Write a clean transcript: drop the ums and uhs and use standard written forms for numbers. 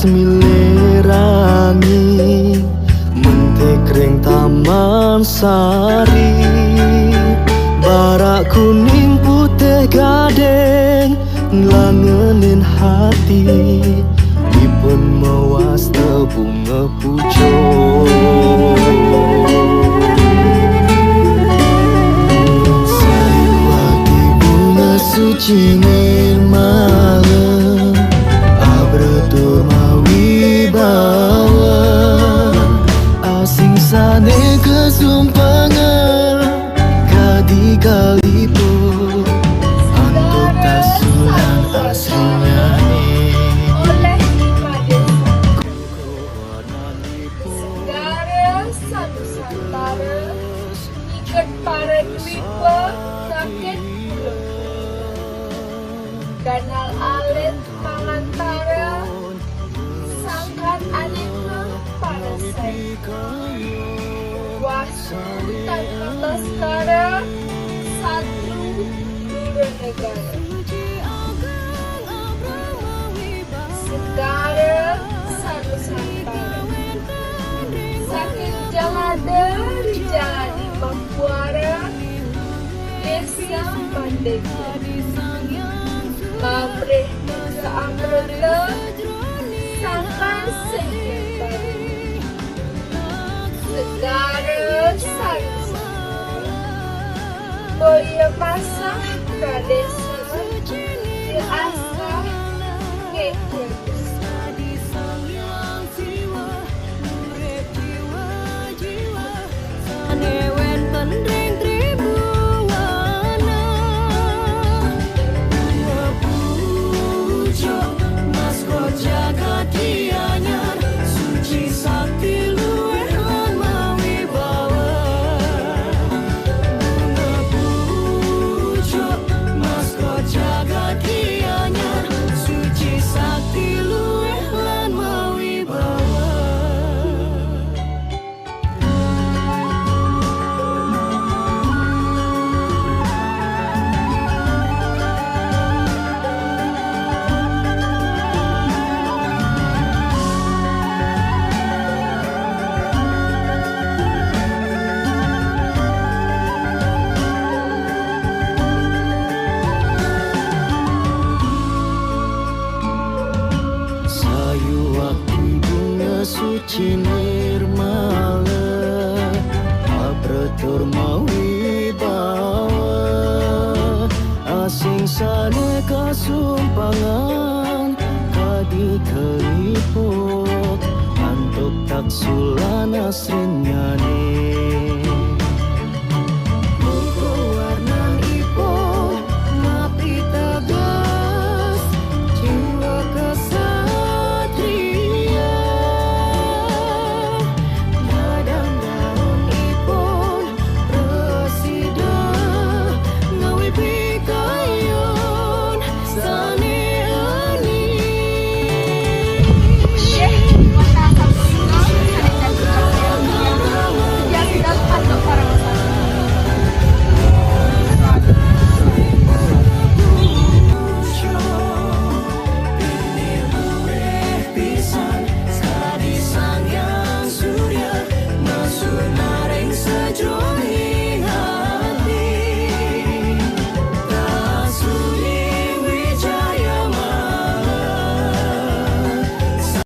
Semilerangi mentekreng taman sari, barak kuning putih gading ngelangenin hati, dipun mewas bunga pucuk. Sayu hati bunga suci nirmala, abretur mawibawa, asing sane kesumpangan kadi kalipun, antuk tasulan aslinya Segara satu santara ikat para dwipa sakit pulau, kanal alit mangantara sangkat aneka para saya, wasu tanpa tastara satu dua negara. Segara satu santara saking jalada jalani Mampuara desa Pandega Mamreh Seamrela sampai sekian segara satu boya pasah pradesa diasah ngekut. Suci nirmala, abretur mawibawa, asing sane kasumpangan kadi keliput, antuk taksulan asrinya